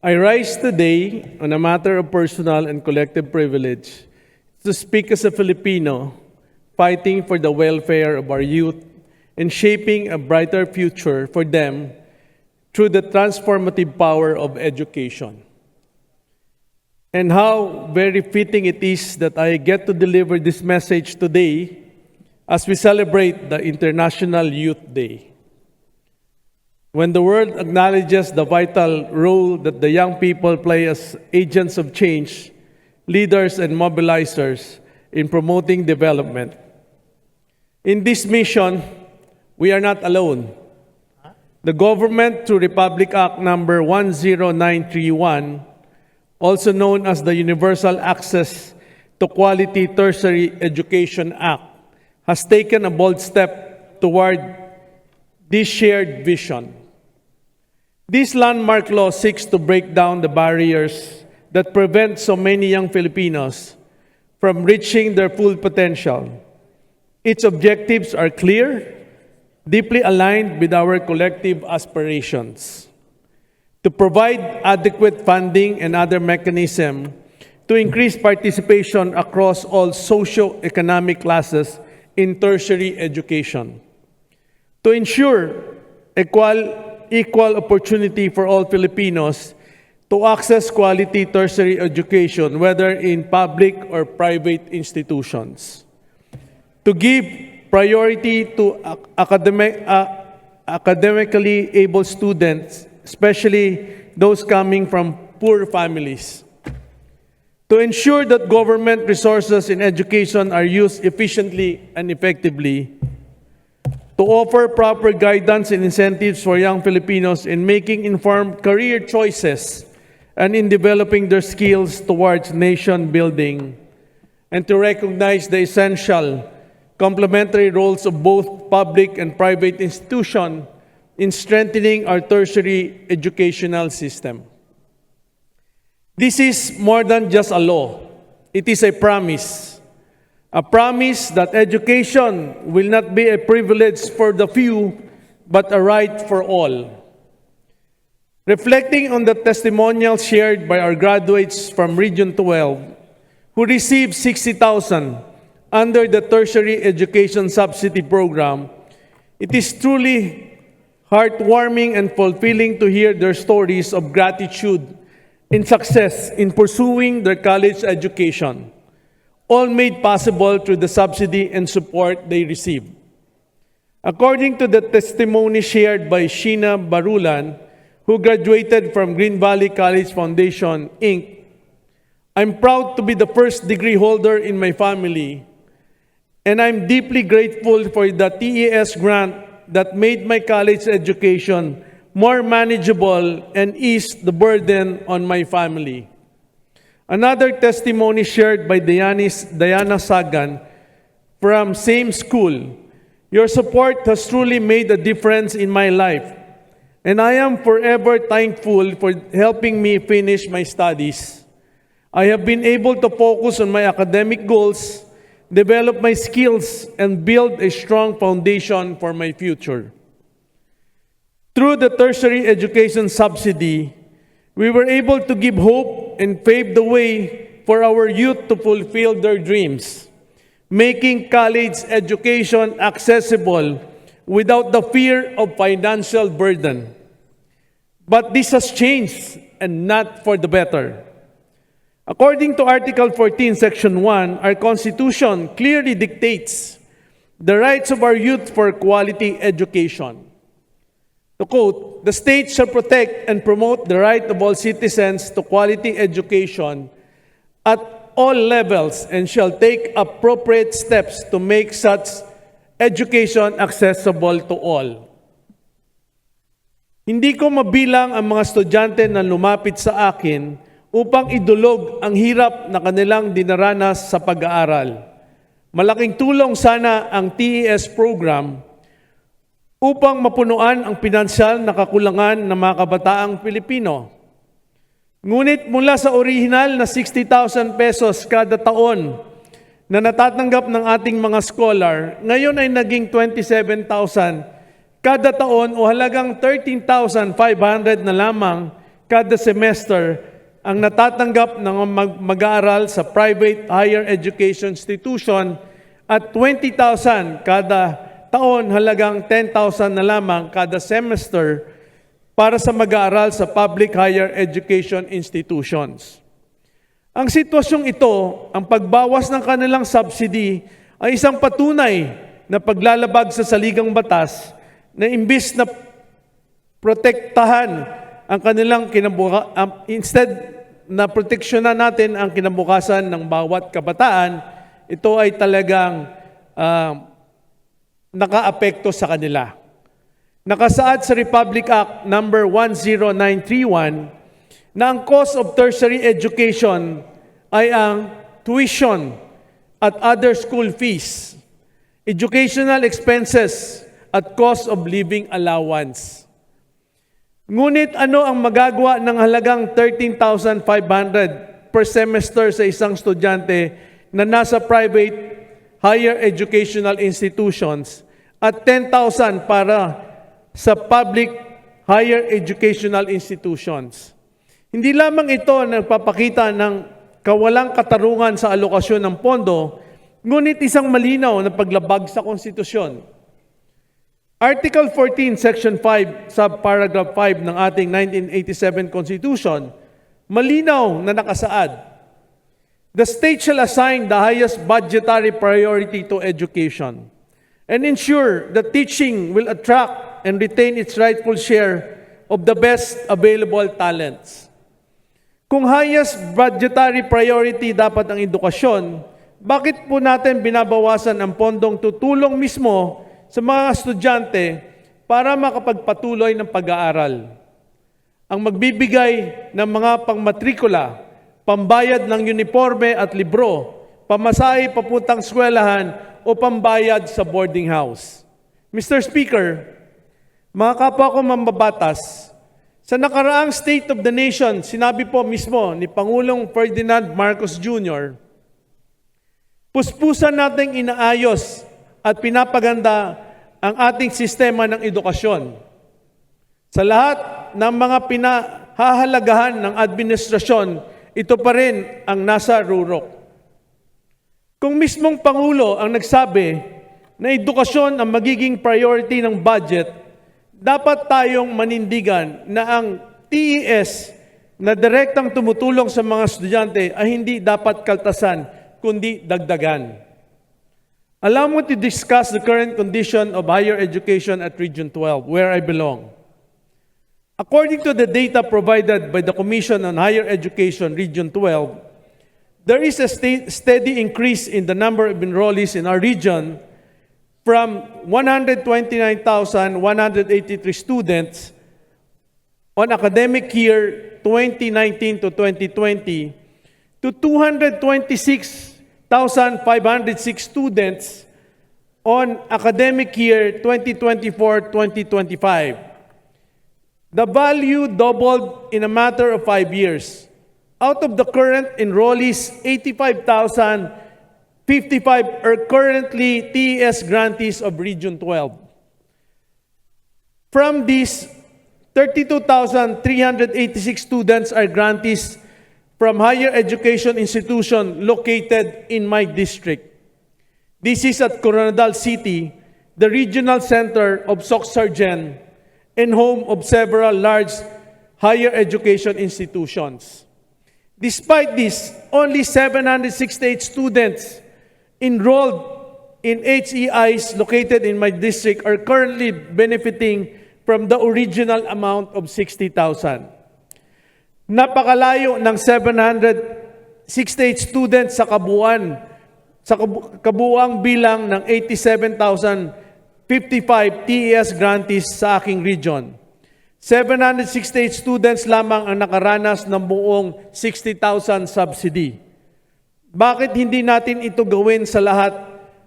I rise today on a matter of personal and collective privilege to speak as a Filipino, fighting for the welfare of our youth and shaping a brighter future for them through the transformative power of education. And how very fitting it is that I get to deliver this message today as we celebrate the International Youth Day. When the world acknowledges the vital role that the young people play as agents of change, leaders and mobilizers in promoting development. In this mission, we are not alone. The government, through Republic Act number 10931, also known as the Universal Access to Quality Tertiary Education Act, has taken a bold step toward this shared vision. This landmark law seeks to break down the barriers that prevent so many young Filipinos from reaching their full potential. Its objectives are clear, deeply aligned with our collective aspirations: to provide adequate funding and other mechanisms to increase participation across all socio-economic classes in tertiary education, to ensure equal opportunity for all Filipinos to access quality tertiary education, whether in public or private institutions, to give priority to academically able students, especially those coming from poor families, to ensure that government resources in education are used efficiently and effectively, to offer proper guidance and incentives for young Filipinos in making informed career choices and in developing their skills towards nation building, and to recognize the essential complementary roles of both public and private institutions in strengthening our tertiary educational system. This is more than just a law. It is a promise that education will not be a privilege for the few, but a right for all. Reflecting on the testimonials shared by our graduates from Region 12, who received 60,000 under the Tertiary Education Subsidy Program, it is truly heartwarming and fulfilling to hear their stories of gratitude and success in pursuing their college education, all made possible through the subsidy and support they received. According to the testimony shared by Sheena Barulan, who graduated from Green Valley College Foundation, Inc., I'm proud to be the first degree holder in my family, and I'm deeply grateful for the TES grant that made my college education more manageable and eased the burden on my family. Another testimony shared by Diana Sagan from same school. Your support has truly made a difference in my life, and I am forever thankful for helping me finish my studies. I have been able to focus on my academic goals, develop my skills, and build a strong foundation for my future. Through the tertiary education subsidy, we were able to give hope and pave the way for our youth to fulfill their dreams, making college education accessible without the fear of financial burden. But this has changed, and not for the better. According to Article 14, Section 1, our Constitution clearly dictates the rights of our youth for quality education. To quote, "The state shall protect and promote the right of all citizens to quality education at all levels and shall take appropriate steps to make such education accessible to all." Hindi ko mabilang ang mga estudyante na lumapit sa akin upang idulog ang hirap na kanilang dinaranas sa pag-aaral. Malaking tulong sana ang TES program upang mapunuan ang pinansyal na kakulangan ng mga kabataang Pilipino. Ngunit mula sa orihinal na 60,000 pesos kada taon na natatanggap ng ating mga scholar, ngayon ay naging 27,000 kada taon o halagang 13,500 na lamang kada semester ang natatanggap ng mag-aaral sa private higher education institution at 20,000 kada taon, halagang 10,000 na lamang kada semester para sa mag-aaral sa public higher education institutions. Ang sitwasyong ito, ang pagbawas ng kanilang subsidy ay isang patunay na paglalabag sa saligang batas na imbis na protektahan ang kanilang instead na proteksyonan natin ang kinabukasan ng bawat kabataan, ito ay talagang nakaapekto sa kanila. Nakasaad sa Republic Act number 10931 na ang cost of tertiary education ay ang tuition at other school fees, educational expenses, at cost of living allowance. Ngunit ano ang magagawa ng halagang 13,500 per semester sa isang estudyante na nasa private higher educational institutions at 10,000 para sa public higher educational institutions? Hindi lamang ito nagpapakita ng kawalang katarungan sa alokasyon ng pondo, ngunit isang malinaw na paglabag sa konstitusyon. Article 14, Section 5, Subparagraph 5 ng ating 1987 Constitution, malinaw na nakasaad, the state shall assign the highest budgetary priority to education and ensure that teaching will attract and retain its rightful share of the best available talents. Kung highest budgetary priority dapat ang edukasyon, bakit po natin binabawasan ang pondong tutulong mismo sa mga estudyante para makapagpatuloy ng pag-aaral? Ang magbibigay ng mga pangmatrikula, pambayad ng uniforme at libro, pamasahe papuntang eskwelahan o pambayad sa boarding house. Mr. Speaker, mga kapwa ko mambabatas, sa nakaraang State of the Nation, sinabi po mismo ni Pangulong Ferdinand Marcos Jr., puspusan nating inaayos at pinapaganda ang ating sistema ng edukasyon. Sa lahat ng mga pinahahalagahan ng administrasyon, ito pa rin ang nasa rurok. Kung mismong Pangulo ang nagsabi na edukasyon ang magiging priority ng budget, dapat tayong manindigan na ang TES na direktang tumutulong sa mga estudyante ay hindi dapat kaltasan, kundi dagdagan. Allow me to discuss the current condition of higher education at Region 12, where I belong. According to the data provided by the Commission on Higher Education, Region 12, there is a steady increase in the number of enrollees in our region from 129,183 students on academic year 2019 to 2020 to 226,506 students on academic year 2024-2025. The value doubled in a matter of 5 years. Out of the current enrollees, 85,055 are currently TES grantees of Region 12. From these, 32,386 students are grantees from higher education institution located in my district. This is at Coronadal City, the regional center of Soc-Sargen and home of several large higher education institutions. Despite this, only 768 students enrolled in HEIs located in my district are currently benefiting from the original amount of 60,000. Napakalayo ng 768 students sa kabuuang bilang ng 87,055 TES grantees sa aking region. 768 students lamang ang nakaranas ng buong 60,000 subsidy. Bakit hindi natin ito gawin sa lahat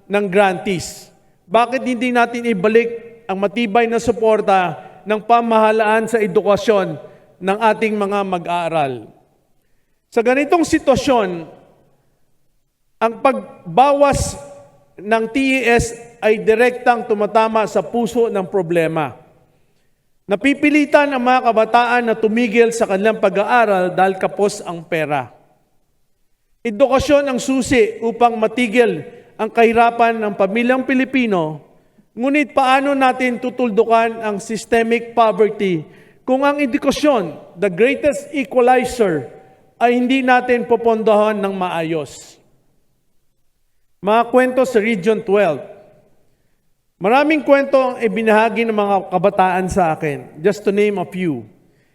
ng grantees? Bakit hindi natin ibalik ang matibay na suporta ng pamahalaan sa edukasyon ng ating mga mag-aaral? Sa ganitong sitwasyon, ang pagbawas ng TES ay direktang tumatama sa puso ng problema. Napipilitan ang mga kabataan na tumigil sa kanilang pag-aaral dahil kapos ang pera. Edukasyon ang susi upang matigil ang kahirapan ng pamilyang Pilipino, ngunit paano natin tutuldukan ang systemic poverty kung ang edukasyon, the greatest equalizer, ay hindi natin popondohan ng maayos? Mga kwento sa Region 12. Maraming kwento ang ibinahagi ng mga kabataan sa akin, just to name a few.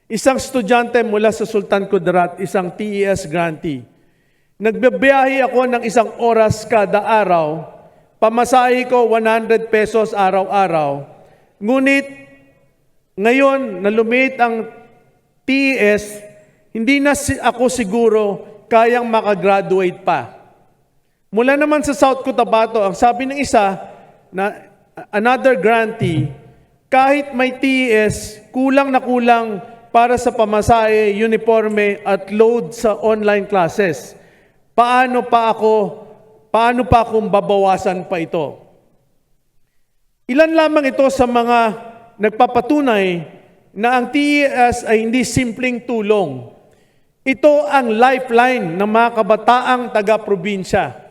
Isang estudyante mula sa Sultan Kudarat, isang TES grantee. Nagbibiyahe ako ng 1 oras kada araw, pamasahe ko 100 pesos araw-araw. Ngunit ngayon na lumiit ang TES, hindi na ako siguro kayang makagraduate pa. Mula naman sa South Cotabato, ang sabi ng isa na another grantee, kahit may TES, kulang na kulang para sa pamasahe, uniforme at load sa online classes. Paano pa akong babawasan pa ito? Ilan lamang ito sa mga nagpapatunay na ang TES ay hindi simpleng tulong. Ito ang lifeline ng mga kabataang taga-probinsya.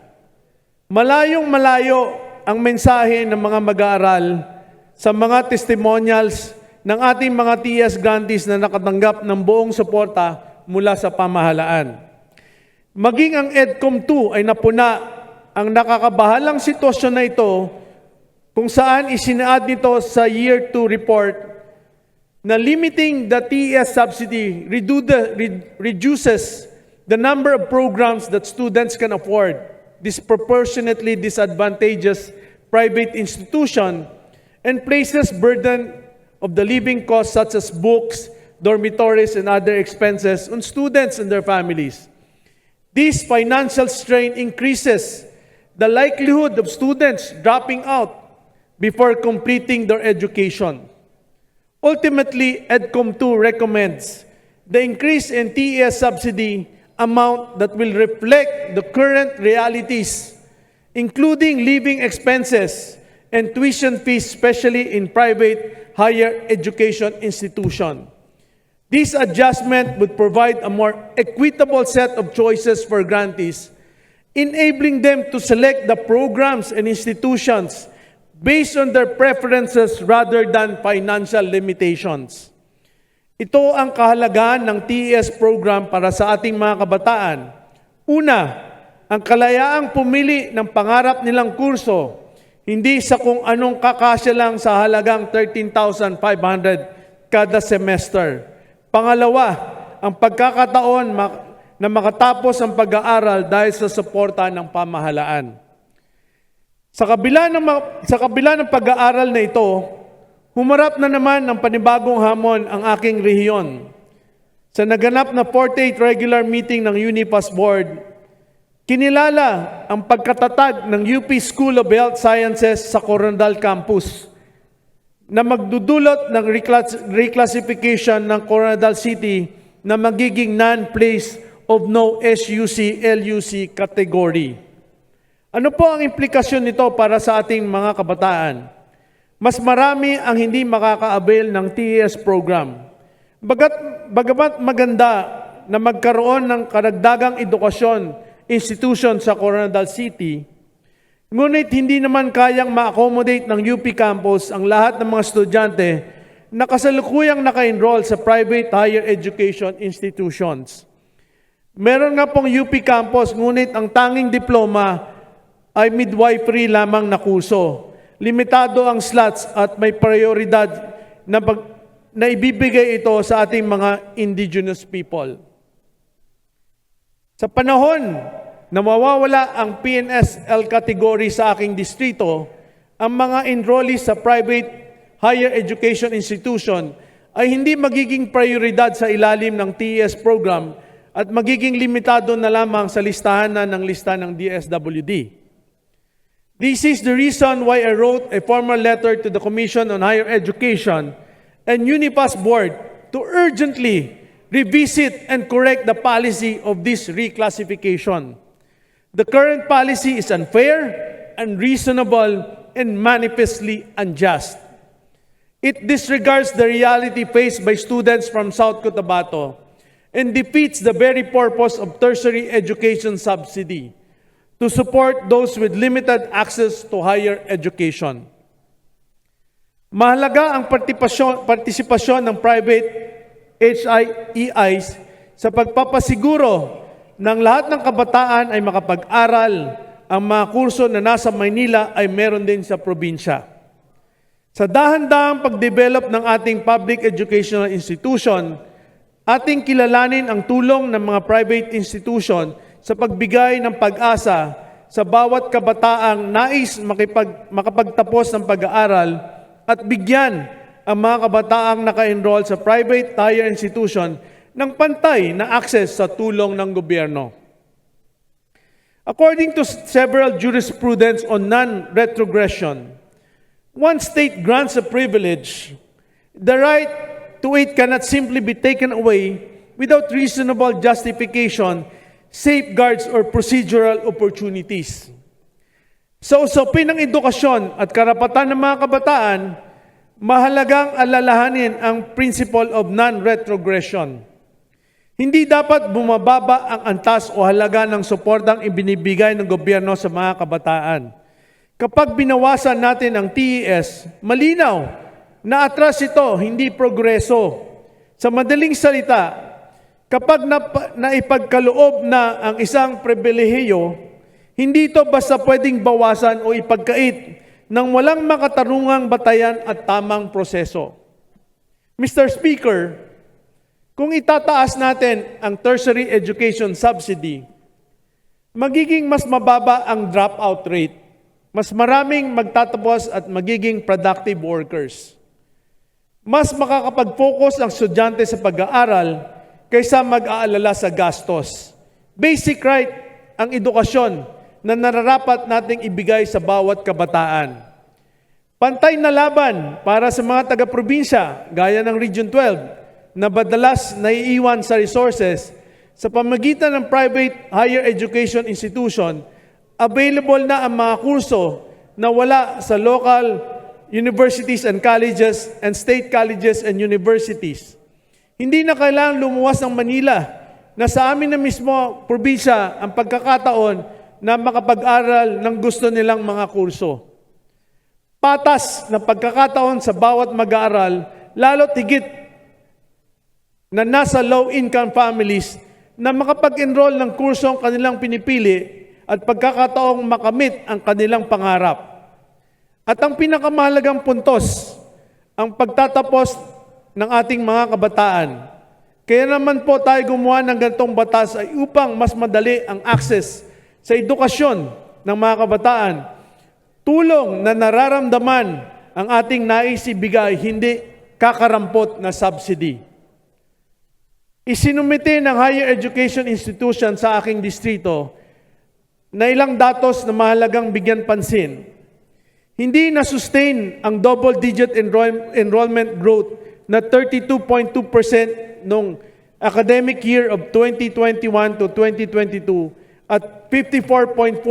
Malayong malayo ang mensahe ng mga mag-aaral sa mga testimonials ng ating mga TES grantees na nakatanggap ng buong suporta mula sa pamahalaan. Maging ang EDCOM 2 ay napuna ang nakakabahalang sitwasyon na ito kung saan isinaad nito sa Year 2 report na limiting the TES subsidy reduces the number of programs that students can afford, disproportionately disadvantageous private institution, and places burden of the living costs such as books, dormitories, and other expenses on students and their families. This financial strain increases the likelihood of students dropping out before completing their education. Ultimately, EDCOM 2 recommends the increase in TES subsidy amount that will reflect the current realities, including living expenses and tuition fees, especially in private higher education institutions. This adjustment would provide a more equitable set of choices for grantees, enabling them to select the programs and institutions based on their preferences rather than financial limitations. Ito ang kahalagahan ng TES program para sa ating mga kabataan. Una, ang kalayaang pumili ng pangarap nilang kurso, hindi sa kung anong kakasya lang sa halagang 13,500 kada semester. Pangalawa, ang pagkakataon na makatapos ang pag-aaral dahil sa suporta ng pamahalaan. Sa kabila ng pag-aaral na ito, humarap na naman ng panibagong hamon ang aking rehiyon. Sa naganap na 48th regular meeting ng UNIPAS Board, kinilala ang pagkatatag ng UP School of Health Sciences sa Coronadal Campus na magdudulot ng reclassification ng Coronadal City na magiging non-place of no SUC-LUC category. Ano po ang implikasyon nito para sa ating mga kabataan? Mas marami ang hindi makaka-avail ng TES program. Bagamat maganda na magkaroon ng karagdagang edukasyon institution sa Coronadal City, ngunit hindi naman kayang ma-accommodate ng UP campus ang lahat ng mga estudyante na kasalukuyang naka-enroll sa private higher education institutions. Meron nga pong UP campus, ngunit ang tanging diploma ay midwifery lamang na kurso. Limitado ang slots at may prioridad na ibibigay ito sa ating mga indigenous people. Sa panahon na mawawala ang PNSL category sa aking distrito, ang mga enrollees sa private higher education institution ay hindi magiging prioridad sa ilalim ng TES program at magiging limitado na lamang sa listahan ng lista ng DSWD. This is the reason why I wrote a formal letter to the Commission on Higher Education and UNIPAS Board to urgently revisit and correct the policy of this reclassification. The current policy is unfair, unreasonable, and manifestly unjust. It disregards the reality faced by students from South Cotabato and defeats the very purpose of tertiary education subsidy to support those with limited access to higher education. Mahalaga ang partisipasyon ng private HIEIs sa pagpapasiguro ng lahat ng kabataan ay makapag-aral. Ang mga kurso na nasa Maynila ay meron din sa probinsya. Sa dahan-dahang pag-develop ng ating public educational institution, ating kilalanin ang tulong ng mga private institution sa pagbigay ng pag-asa sa bawat kabataang nais makapagtapos ng pag-aaral at bigyan ang mga kabataang naka-enroll sa private higher institution ng pantay na access sa tulong ng gobyerno. According to several jurisprudence on non-retrogression, once state grants a privilege, the right to it cannot simply be taken away without reasonable justification, safeguards, or procedural opportunities. Sa usapin ng edukasyon at karapatan ng mga kabataan, mahalagang alalahanin ang principle of non-retrogression. Hindi dapat bumababa ang antas o halaga ng suportang ibinibigay ng gobyerno sa mga kabataan. Kapag binawasan natin ang TES, malinaw na atras ito, hindi progreso. Sa madaling salita, kapag naipagkaloob na ang isang pribilehiyo, hindi ito basta pwedeng bawasan o ipagkait ng walang makatarungang batayan at tamang proseso. Mr. Speaker, kung itataas natin ang tertiary education subsidy, magiging mas mababa ang dropout rate. Mas maraming magtatapos at magiging productive workers. Mas makakapag-focus ang estudyante sa pag-aaral kaysa mag-aalala sa gastos. Basic right ang edukasyon na nararapat nating ibigay sa bawat kabataan. Pantay na laban para sa mga taga-probinsya gaya ng Region 12 na madalas naiiwan sa resources sa pamagitan ng private higher education institution, available na ang mga kurso na wala sa local universities and colleges and state colleges and universities. Hindi na kailangang lumuwas ng Manila na sa amin na mismo probinsya ang pagkakataon na makapag-aral ng gusto nilang mga kurso. Patas na pagkakataon sa bawat mag-aaral, lalo't higit na nasa low-income families na makapag-enroll ng kurso ang kanilang pinipili at pagkakataong makamit ang kanilang pangarap. At ang pinakamahalagang puntos, ang pagtatapos ng ating mga kabataan. Kaya naman po tayo gumawa ng ganitong batas ay upang mas madali ang access sa edukasyon ng mga kabataan. Tulong na nararamdaman ang ating nais ibigay, hindi kakarampot na subsidy. Isinumite ng higher education institution sa aking distrito na ilang datos na mahalagang bigyan pansin. Hindi na-sustain ang double-digit enrollment growth na 32.2% noong academic year of 2021 to 2022 at 54.4%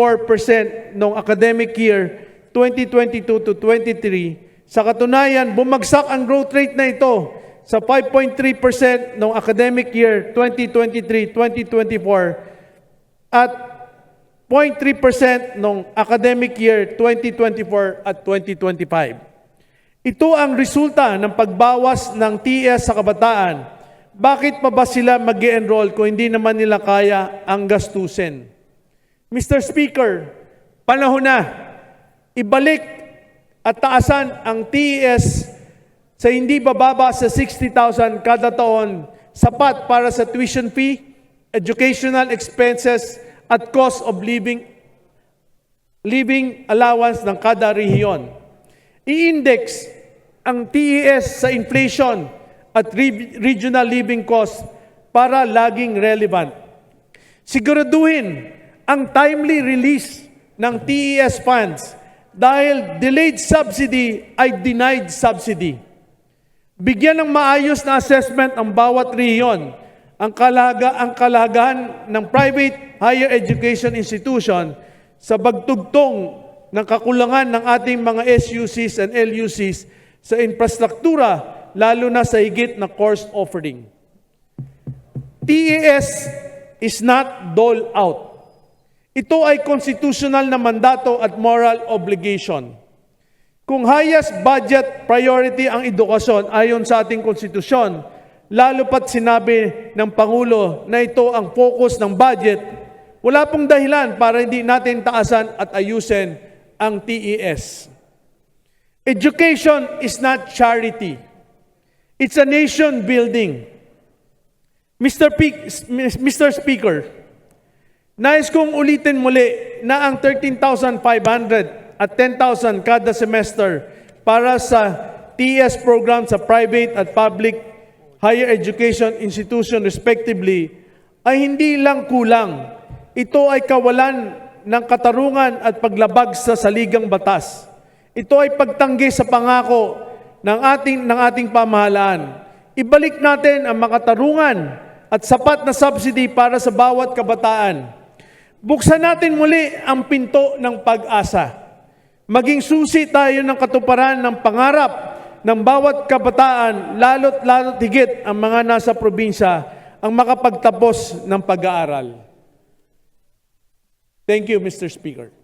noong academic year 2022 to 23. Sa katunayan, bumagsak ang growth rate na ito sa 5.3% noong academic year 2023-2024 at 0.3% noong academic year 2024 at 2025. Ito ang resulta ng pagbawas ng TES sa kabataan. Bakit pa ba sila mag-enroll kung hindi naman nila kaya ang gastusin? Mr. Speaker, panahon na ibalik at taasan ang TES sa hindi bababa sa 60,000 kada taon, sapat para sa tuition fee, educational expenses, at cost of living allowance ng kada rehiyon. I-index ang TES sa inflation at regional living costs para laging relevant. Siguraduhin ang timely release ng TES funds dahil delayed subsidy ay denied subsidy. Bigyan ng maayos na assessment ang bawat rehiyon, ang kalagahan ng private higher education institution sa pagtugtong ng kakulangan ng ating mga SUCs and LUCs sa infrastruktura, lalo na sa higit na course offering. TES is not dole out. Ito ay constitutional na mandato at moral obligation. Kung highest budget priority ang edukasyon ayon sa ating konstitusyon, lalo pat sinabi ng Pangulo na ito ang focus ng budget, wala pong dahilan para hindi natin taasan at ayusin ang TES. Education is not charity. It's a nation building. Mr. Speaker, nais kong ulitin muli na ang 13,500 at 10,000 kada semester para sa TES program sa private at public higher education institution respectively ay hindi lang kulang. Ito ay kawalan ng katarungan at paglabag sa saligang batas. Ito ay pagtanggi sa pangako ng ating pamahalaan. Ibalik natin ang makatarungan at sapat na subsidy para sa bawat kabataan. Buksan natin muli ang pinto ng pag-asa. Maging susi tayo ng katuparan ng pangarap ng bawat kabataan, lalo't higit ang mga nasa probinsya ang makapagtapos ng pag-aaral. Thank you, Mr. Speaker.